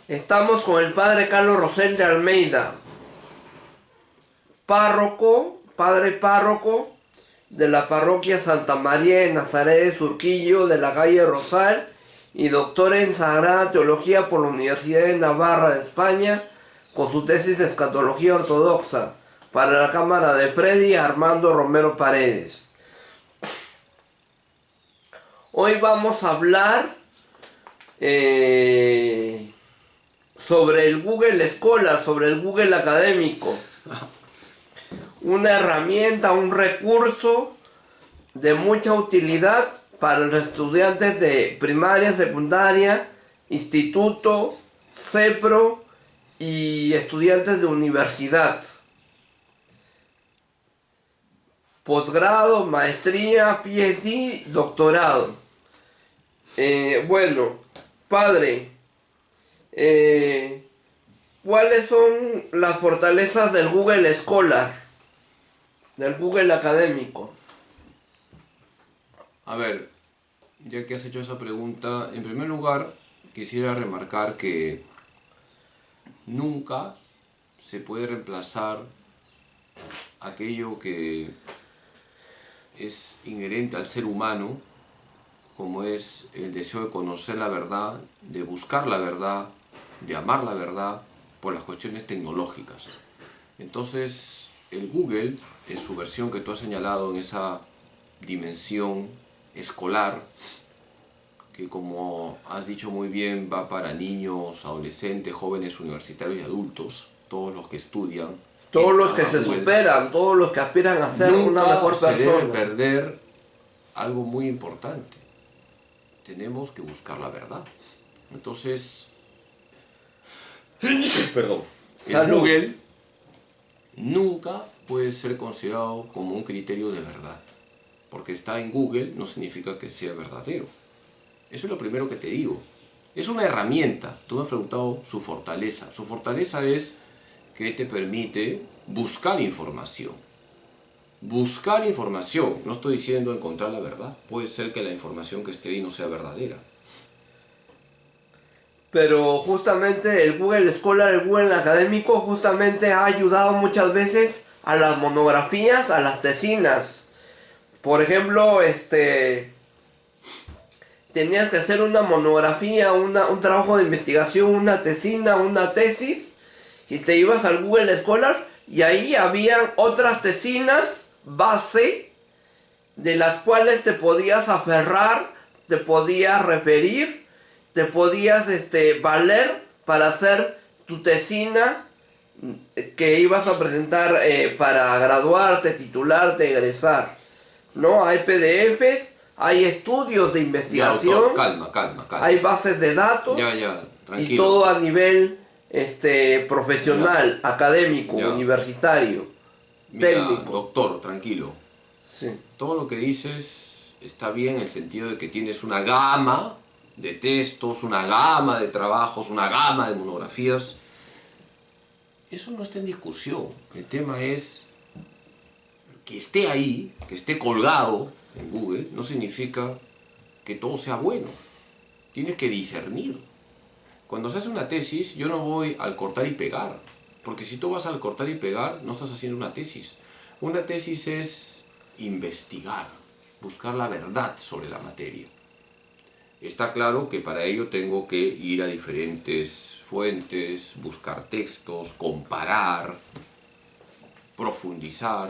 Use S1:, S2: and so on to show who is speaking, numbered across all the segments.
S1: Estamos con el padre Carlos Rosel de Almeida, padre párroco de la parroquia Santa María de Nazaret de Surquillo de la calle Rosal y doctor en Sagrada Teología por la Universidad de Navarra de España con su tesis de Escatología Ortodoxa para la Cámara de Freddy Armando Romero Paredes. Hoy vamos a hablar sobre el Google Scholar, sobre el Google académico. Una herramienta, un recurso de mucha utilidad para los estudiantes de primaria, secundaria, instituto, CEPRO y estudiantes de universidad. Posgrado, maestría, PhD, doctorado. Bueno, padre, ¿cuáles son las fortalezas del Google Scholar, del Google académico?
S2: A ver, ya que has hecho esa pregunta, en primer lugar quisiera remarcar que nunca se puede reemplazar aquello que es inherente al ser humano, como es el deseo de conocer la verdad, de buscar la verdad, de amar la verdad por las cuestiones tecnológicas. Entonces, el Google, en su versión que tú has señalado, en esa dimensión escolar, que como has dicho muy bien, va para niños, adolescentes, jóvenes, universitarios y adultos, todos los que estudian.
S1: Todos los que se superan, todos los que aspiran a ser una mejor persona.
S2: Nunca se debe perder algo muy importante. Tenemos que buscar la verdad. Entonces, perdón, el Google nunca puede ser considerado como un criterio de verdad. Porque está en Google no significa que sea verdadero. Eso es lo primero que te digo. Es una herramienta. Tú me has preguntado su fortaleza. Su fortaleza es que te permite buscar información. Buscar información. No estoy diciendo encontrar la verdad. Puede ser que la información que esté ahí no sea verdadera.
S1: Pero justamente el Google Scholar, el Google académico, justamente ha ayudado muchas veces a las monografías, a las tesinas. Por ejemplo, tenías que hacer una monografía, un trabajo de investigación, una tesina, una tesis, y te ibas al Google Scholar y ahí habían otras tesinas base de las cuales te podías aferrar, te podías referir, te podías valer para hacer tu tesina que ibas a presentar para graduarte, titularte, egresar, ¿no? Hay PDFs, hay estudios de investigación,
S2: Ya, doctor, calma.
S1: hay bases de datos,
S2: Ya, tranquilo.
S1: y todo a nivel profesional, académico, universitario, técnico.
S2: Doctor, tranquilo.
S1: Sí.
S2: Todo lo que dices está bien en el sentido de que tienes una gama de textos, una gama de trabajos, una gama de monografías. Eso no está en discusión. El tema es que esté ahí, que esté colgado en Google, no significa que todo sea bueno. Tienes que discernir. Cuando se hace una tesis, yo no voy al cortar y pegar. Porque si tú vas al cortar y pegar, no estás haciendo una tesis. Una tesis es investigar, buscar la verdad sobre la materia. Está claro que para ello tengo que ir a diferentes fuentes, buscar textos, comparar, profundizar.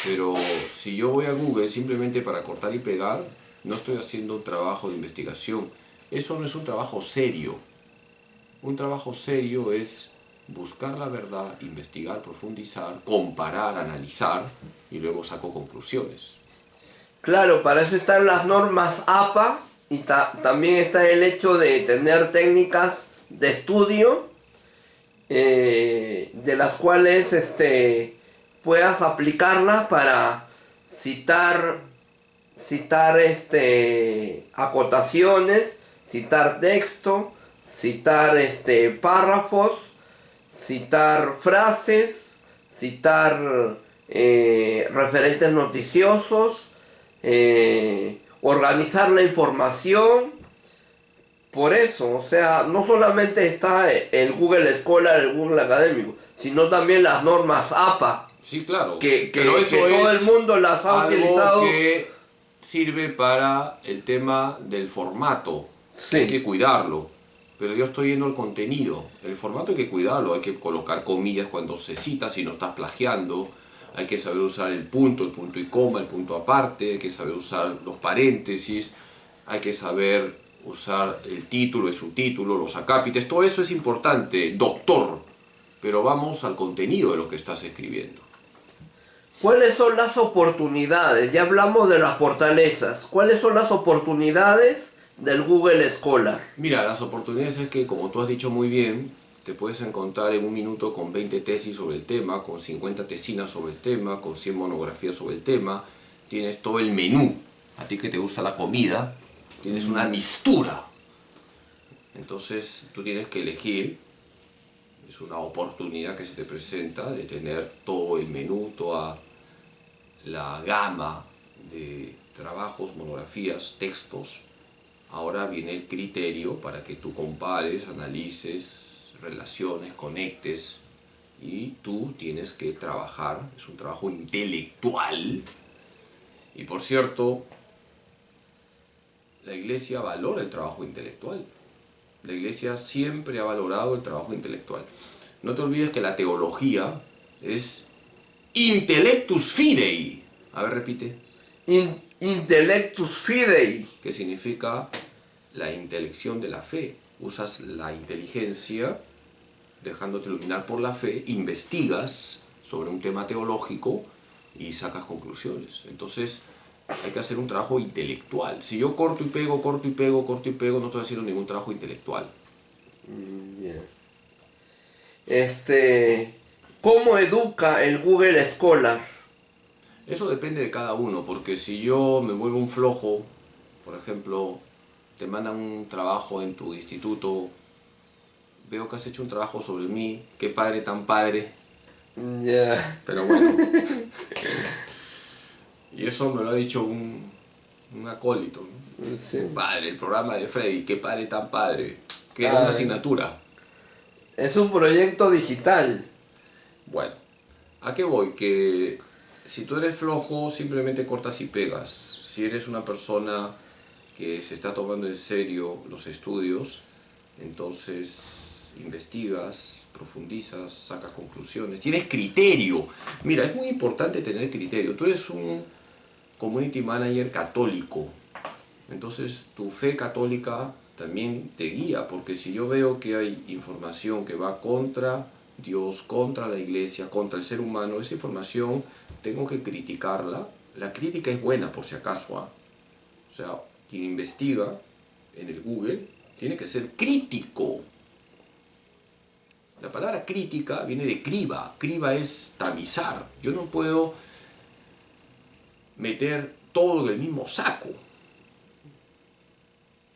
S2: Pero si yo voy a Google simplemente para cortar y pegar, no estoy haciendo un trabajo de investigación. Eso no es un trabajo serio. Un trabajo serio es buscar la verdad, investigar, profundizar, comparar, analizar y luego saco conclusiones.
S1: Claro, para eso están las normas APA y también está el hecho de tener técnicas de estudio de las cuales puedas aplicarlas para citar acotaciones, citar texto, citar párrafos, citar frases, citar referentes noticiosos, organizar la información, por eso, o sea, no solamente está el Google Scholar, el Google Académico, sino también las normas APA,
S2: Sí, claro,
S1: que
S2: pero eso
S1: todo el
S2: es
S1: mundo las ha
S2: algo
S1: utilizado.
S2: que sirve para el tema del formato, que hay que
S1: Sí,
S2: cuidarlo. Pero yo estoy yendo al contenido. El formato hay que cuidarlo, hay que colocar comillas cuando se cita, si no estás plagiando. Hay que saber usar el punto y coma, el punto aparte. Hay que saber usar los paréntesis. Hay que saber usar el título, el subtítulo, los acápites. Todo eso es importante, doctor. Pero vamos al contenido de lo que estás escribiendo.
S1: ¿cuáles son las oportunidades? Ya hablamos de las fortalezas. ¿Cuáles son las oportunidades del Google Scholar?
S2: Mira, las oportunidades es que, como tú has dicho muy bien, te puedes encontrar en un minuto con 20 tesis sobre el tema, con 50 tesinas sobre el tema, con 100 monografías sobre el tema. Tienes todo el menú. A ti que te gusta la comida, tienes una mistura. Entonces tú tienes que elegir. Es una oportunidad que se te presenta de tener todo el menú, toda la gama de trabajos, monografías, textos. Ahora viene el criterio para que tú compares, analices, relaciones, conectes y tú tienes que trabajar, es un trabajo intelectual. Y por cierto, la Iglesia valora el trabajo intelectual. La Iglesia siempre ha valorado el trabajo intelectual. No te olvides que la teología es intellectus fidei. A ver, repite.
S1: Intellectus fidei.
S2: Que significa la intelección de la fe. Usas la inteligencia, dejándote iluminar por la fe, investigas sobre un tema teológico y sacas conclusiones. Entonces hay que hacer un trabajo intelectual. Si yo corto y pego, corto y pego, corto y pego, no estoy haciendo ningún trabajo intelectual.
S1: Bien. ¿Cómo educa el Google Scholar?
S2: Eso depende de cada uno, porque si yo me vuelvo un flojo, por ejemplo, te mandan un trabajo en tu instituto, veo que has hecho un trabajo sobre mí, qué padre tan padre,
S1: Ya.
S2: pero bueno. Y eso me lo ha dicho un acólito, ¿no?
S1: Sí.
S2: Padre, el programa de Freddy, qué padre tan padre, que era una
S1: Ah,
S2: asignatura.
S1: es un proyecto digital.
S2: Bueno, ¿a qué voy? Que si tú eres flojo, simplemente cortas y pegas. Si eres una persona que se está tomando en serio los estudios, entonces investigas, profundizas, sacas conclusiones, tienes criterio. Mira, es muy importante tener criterio. Tú eres un community manager católico, entonces tu fe católica también te guía, porque si yo veo que hay información que va contra Dios, contra la iglesia, contra el ser humano, esa información tengo que criticarla. La crítica es buena, por si acaso, ¿ah? O sea, quien investiga en el Google tiene que ser crítico. La palabra crítica viene de criba. Criba es tamizar. Yo no puedo meter todo en el mismo saco.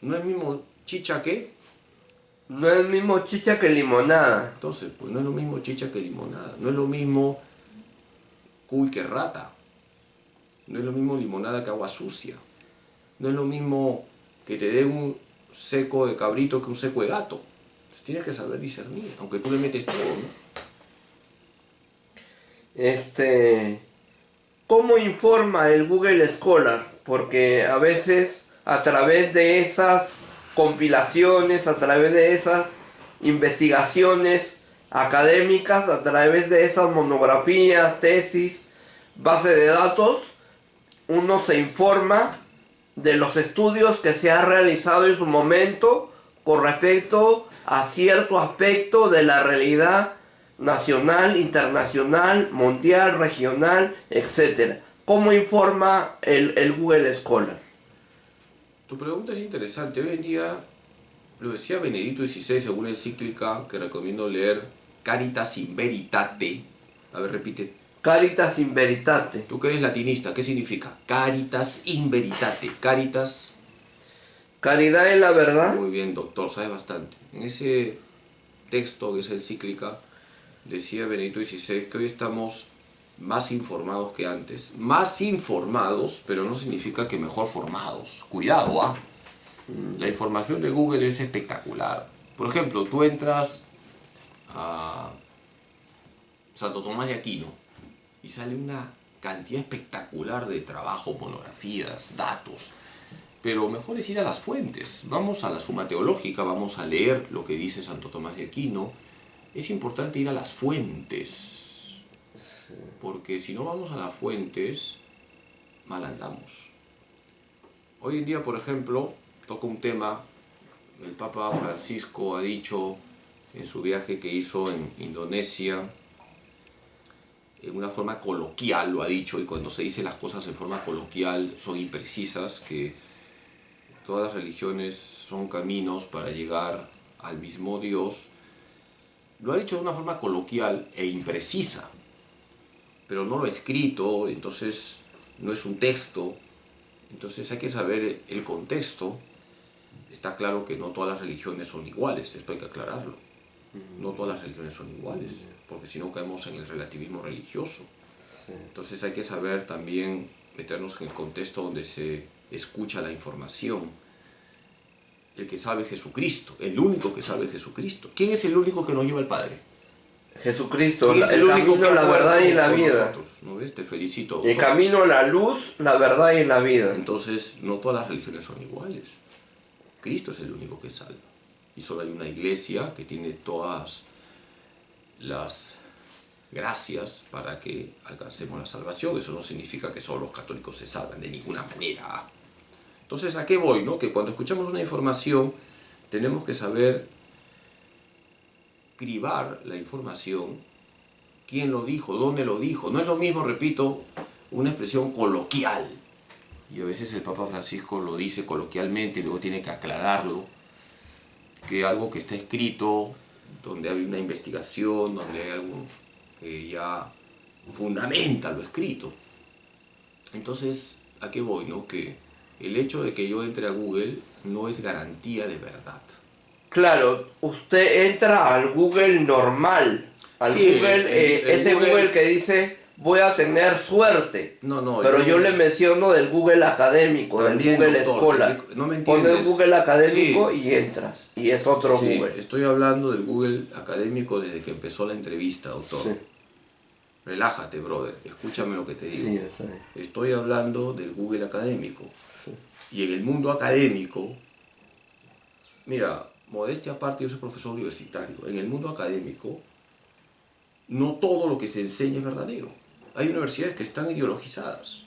S2: No es mismo chicha que.
S1: No es el mismo chicha que limonada.
S2: Entonces, pues no es lo mismo chicha que limonada. No es lo mismo cuy que rata. No es lo mismo limonada que agua sucia. No es lo mismo que te dé un seco de cabrito que un seco de gato. Entonces, tienes que saber discernir, aunque tú le metes todo, ¿no?
S1: ¿Cómo informa el Google Scholar? Porque a veces a través de esas compilaciones, a través de esas investigaciones académicas, a través de esas monografías, tesis, base de datos, uno se informa de los estudios que se ha realizado en su momento con respecto a cierto aspecto de la realidad nacional, internacional, mundial, regional, etc. ¿Cómo informa el Google Scholar?
S2: Tu pregunta es interesante. Hoy en día, lo decía Benedicto XVI según la encíclica que recomiendo leer, Caritas in Veritate. A ver, repite.
S1: Caritas in Veritate.
S2: Tú que eres latinista, ¿qué significa? Caritas in Veritate. Caritas.
S1: Caridad en la verdad.
S2: Muy bien, doctor, sabes bastante. En ese texto, de esa encíclica, decía Benedicto XVI que hoy estamos más informados que antes. Más informados, pero no significa que mejor formados. Cuidado, ¿ah? La información de Google es espectacular. Por ejemplo, tú entras a Santo Tomás de Aquino y sale una cantidad espectacular de trabajos, monografías, datos. Pero mejor es ir a las fuentes. Vamos a la Suma Teológica, vamos a leer lo que dice Santo Tomás de Aquino. Es importante ir a las fuentes, porque si no vamos a las fuentes, mal andamos. Hoy en día, por ejemplo, toca un tema, el Papa Francisco ha dicho en su viaje que hizo en Indonesia, en una forma coloquial lo ha dicho, y cuando se dicen las cosas en forma coloquial son imprecisas, que todas las religiones son caminos para llegar al mismo Dios. Lo ha dicho de una forma coloquial e imprecisa, pero no lo ha escrito, entonces no es un texto, entonces hay que saber el contexto. Está claro que no todas las religiones son iguales, esto hay que aclararlo. No todas las religiones son iguales, porque si no caemos en el relativismo religioso. Entonces hay que saber también meternos en el contexto donde se escucha la información. El que sabe Jesucristo, el único que sabe Jesucristo. ¿Quién es el único que nos lleva al Padre?
S1: Jesucristo,
S2: ¿Quién es
S1: el camino, la verdad y la vida.
S2: Nosotros? ¿No ves? Te felicito.
S1: El camino, la luz, la verdad y la vida.
S2: Entonces, no todas las religiones son iguales. Cristo es el único que salva. Y solo hay una iglesia que tiene todas las gracias para que alcancemos la salvación. Eso no significa que solo los católicos se salvan, de ninguna manera. Entonces, ¿a qué voy? ¿No? Que cuando escuchamos una información, tenemos que saber cribar la información, quién lo dijo, dónde lo dijo. No es lo mismo, repito, una expresión coloquial. Y a veces el Papa Francisco lo dice coloquialmente y luego tiene que aclararlo, que algo que está escrito, donde hay una investigación, donde hay algo que ya fundamenta lo escrito. Entonces, ¿a qué voy? ¿No? Que el hecho de que yo entre a Google no es garantía de verdad.
S1: Claro, usted entra al Google normal, al
S2: Sí,
S1: Google, ese Google que dice voy a tener suerte.
S2: No,
S1: pero yo le menciono del Google académico, del Google
S2: doctor,
S1: Scholar.
S2: no me entiendes.
S1: Pones Google académico
S2: Sí.
S1: y entras, y es otro
S2: Sí,
S1: Google.
S2: estoy hablando del Google académico desde que empezó la entrevista, doctor.
S1: Sí.
S2: Relájate, brother, escúchame lo que te digo.
S1: Sí, está bien.
S2: Estoy hablando del Google académico. Y en el mundo académico, mira, modestia aparte, yo soy profesor universitario. En el mundo académico, no todo lo que se enseña es verdadero. Hay universidades que están ideologizadas.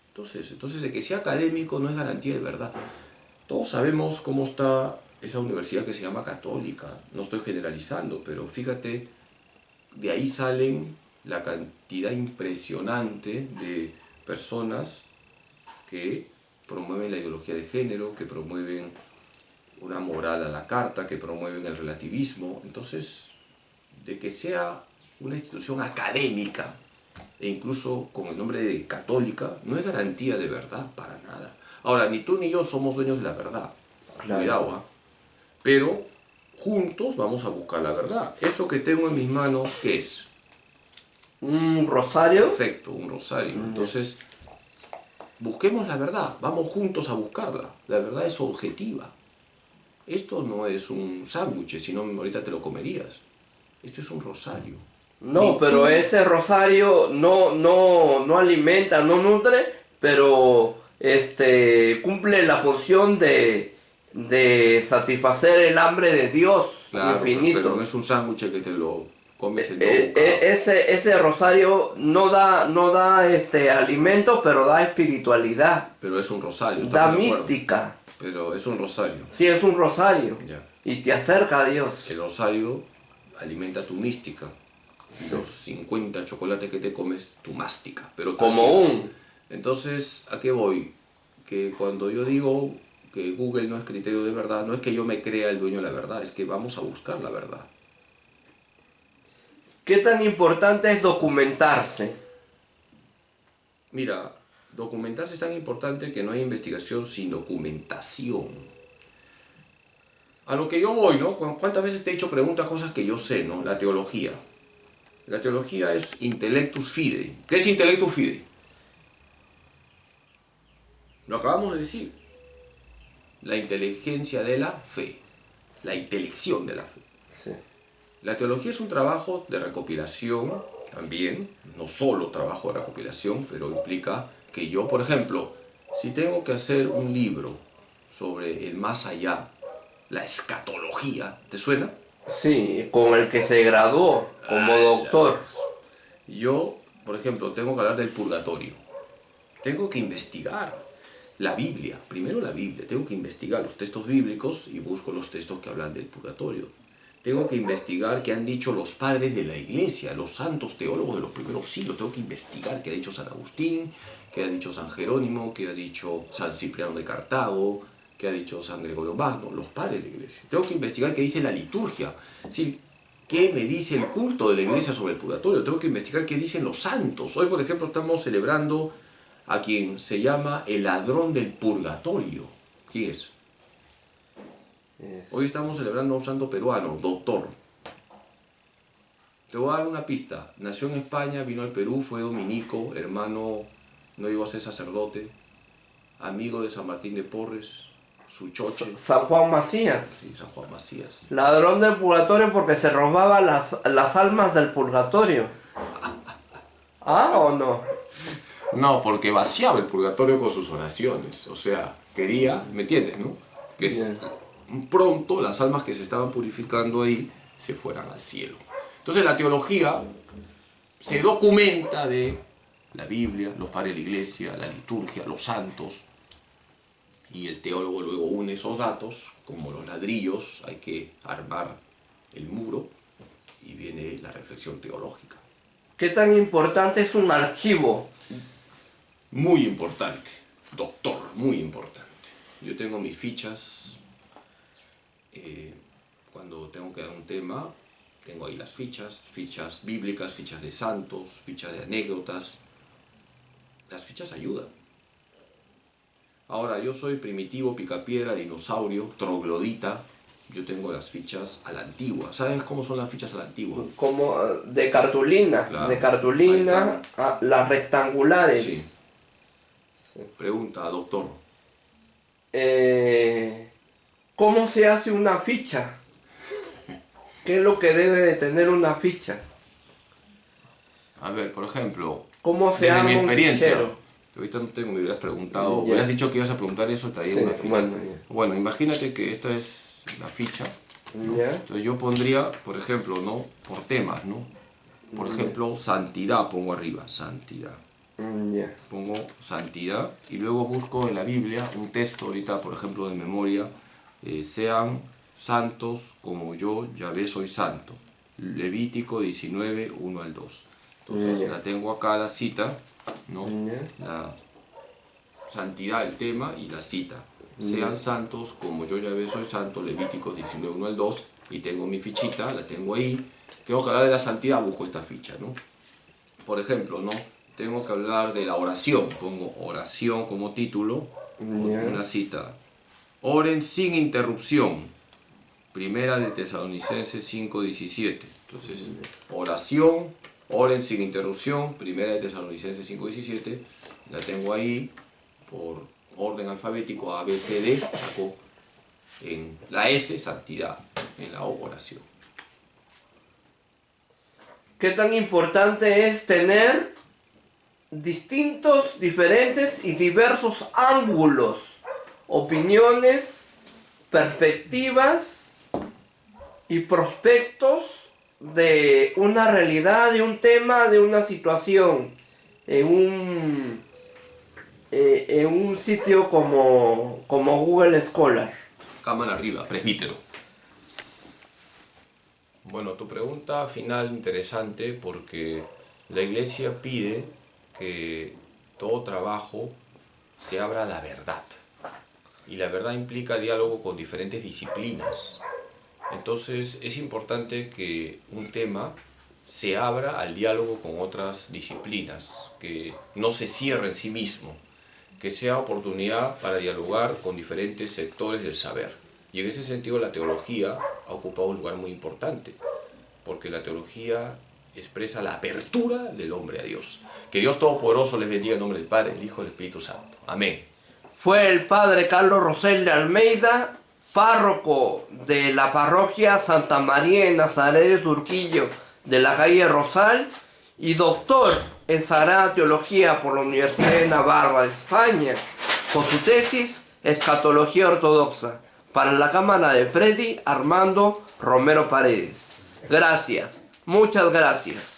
S2: Entonces, de que sea académico no es garantía de verdad. Todos sabemos cómo está esa universidad que se llama católica. No estoy generalizando, pero fíjate, de ahí salen la cantidad impresionante de personas que promueven la ideología de género, que promueven una moral a la carta, que promueven el relativismo. Entonces, de que sea una institución académica, e incluso con el nombre de católica, no es garantía de verdad para nada. Ahora, ni tú ni yo somos dueños de la verdad.
S1: Claro.
S2: Cuidado, ¿eh? Pero juntos vamos a buscar la verdad. Esto que tengo en mis manos, ¿qué es?
S1: ¿Un rosario?
S2: Perfecto, un rosario. Entonces, busquemos la verdad, vamos juntos a buscarla. La verdad es objetiva. Esto no es un sándwich, sino ahorita te lo comerías. Esto es un rosario.
S1: No, pero ese rosario no alimenta, no nutre, pero cumple la función de satisfacer el hambre de Dios,
S2: claro,
S1: infinito.
S2: pero no es un sándwich que te lo comes en
S1: ese rosario no da alimento, pero da espiritualidad.
S2: Pero es un rosario.
S1: Da mística.
S2: Pero es un rosario.
S1: Sí, es un rosario.
S2: Ya.
S1: Y te acerca a Dios.
S2: El rosario alimenta tu mística. Los 50 chocolates que te comes, tu mástica. Pero
S1: como un.
S2: Entonces, ¿a qué voy? Que cuando yo digo que Google no es criterio de verdad, no es que yo me crea el dueño de la verdad, es que vamos a buscar la verdad.
S1: ¿Qué tan importante es documentarse?
S2: Mira, documentarse es tan importante que no hay investigación sin documentación. A lo que yo voy, ¿no? ¿Cuántas veces te he hecho preguntas, cosas que yo sé, ¿no? La teología. La teología es intellectus fidei. ¿Qué es intellectus fidei? Lo acabamos de decir. la inteligencia de la fe, la intelección de la fe.
S1: Sí.
S2: La teología es un trabajo de recopilación también, no solo trabajo de recopilación, pero implica que yo, por ejemplo, si tengo que hacer un libro sobre el más allá, la escatología, ¿te suena?
S1: Sí, con el que se graduó como doctor.
S2: Yo, por ejemplo, tengo que hablar del purgatorio. Tengo que investigar la Biblia, primero la Biblia, tengo que investigar los textos bíblicos y busco los textos que hablan del purgatorio. Tengo que investigar qué han dicho los padres de la iglesia, los santos teólogos de los primeros siglos. Tengo que investigar qué ha dicho San Agustín, qué ha dicho San Jerónimo, qué ha dicho San Cipriano de Cartago, qué ha dicho San Gregorio Magno, los padres de la iglesia. Tengo que investigar qué dice la liturgia, ¿sí? ¿Qué me dice el culto de la iglesia sobre el purgatorio? Tengo que investigar qué dicen los santos. Hoy, por ejemplo, estamos celebrando a quien se llama el ladrón del purgatorio. ¿Quién es? Hoy estamos celebrando a un santo peruano, doctor. Te voy a dar una pista. Nació en España, vino al Perú, fue dominico, hermano, no llegó a ser sacerdote, amigo de San Martín de Porres, su choche.
S1: San Juan Macías.
S2: Sí, San Juan Macías.
S1: Ladrón del purgatorio porque se robaba las almas del purgatorio. ¿Ah o no?
S2: No, porque vaciaba el purgatorio con sus oraciones. O sea, quería, ¿me entiendes, no? Que pronto las almas que se estaban purificando ahí se fueran al cielo. Entonces la teología se documenta de la Biblia, los padres de la iglesia, la liturgia, los santos, y el teólogo luego une esos datos, como los ladrillos, hay que armar el muro, y viene la reflexión teológica.
S1: ¿Qué tan importante es un archivo?
S2: Muy importante, doctor, muy importante. Yo tengo mis fichas, cuando tengo que dar un tema, tengo ahí las fichas bíblicas, fichas de santos, fichas de anécdotas. Las fichas ayudan. Ahora, yo soy primitivo, picapiedra, dinosaurio, troglodita. Yo tengo las fichas a la antigua. ¿Sabes cómo son las fichas a la antigua?
S1: Como de cartulina.
S2: Claro.
S1: De cartulina, las rectangulares.
S2: Sí. Pregunta, doctor.
S1: ¿Cómo se hace una ficha? ¿Qué es lo que debe de tener una ficha?
S2: A ver, por ejemplo,
S1: ¿Cómo se
S2: desde
S1: arma
S2: mi
S1: un
S2: experiencia,
S1: fichero?
S2: ahorita no tengo, me hubieras preguntado,
S1: Ya.
S2: hubieras dicho que ibas a preguntar eso, te digo
S1: Sí,
S2: una ficha.
S1: bueno, ya.
S2: Bueno, imagínate que esta es la ficha.
S1: ¿Ya?
S2: Entonces yo pondría, por ejemplo, ¿no? Por temas, ¿no? Por ejemplo, santidad pongo arriba, santidad.
S1: Ya.
S2: Pongo santidad y luego busco en la Biblia un texto, ahorita por ejemplo de memoria, sean santos como yo, Yahvé, soy santo. Levítico 19, 1 al 2. Entonces la tengo acá la cita, ¿no? La santidad, el tema y la cita. Sean santos como yo, Yahvé, soy santo, Levítico 19, 1 al 2. Y tengo mi fichita, la tengo ahí. Tengo que hablar de la santidad, busco esta ficha, ¿no? Por ejemplo, ¿no? Tengo que hablar de la oración, pongo oración como título, una cita. Oren sin interrupción, primera de Tesalonicenses 5:17. Entonces, oración, oren sin interrupción, primera de Tesalonicenses 5:17. La tengo ahí por orden alfabético A, B, C, D. Saco en la S, santidad, en la O, oración.
S1: ¿Qué tan importante es tener distintos, diferentes y diversos ángulos, opiniones, perspectivas y prospectos de una realidad, de un tema, de una situación en un sitio como Google Scholar?
S2: Cámara arriba, presbítero. Bueno, tu pregunta final interesante porque la iglesia pide que todo trabajo se abra a la verdad. Y la verdad implica diálogo con diferentes disciplinas. Entonces es importante que un tema se abra al diálogo con otras disciplinas, que no se cierre en sí mismo, que sea oportunidad para dialogar con diferentes sectores del saber. Y en ese sentido la teología ha ocupado un lugar muy importante, porque la teología expresa la apertura del hombre a Dios. Que Dios Todopoderoso les bendiga en nombre del Padre, el Hijo y el Espíritu Santo. Amén.
S1: fue el padre Carlos Rosel de Almeida, párroco de la parroquia Santa María en Nazaret de Surquillo de la calle Rosal y doctor en Sagrada Teología por la Universidad de Navarra de España, con su tesis Escatología Ortodoxa, para la Cámara de Freddy Armando Romero Paredes. Gracias, muchas gracias.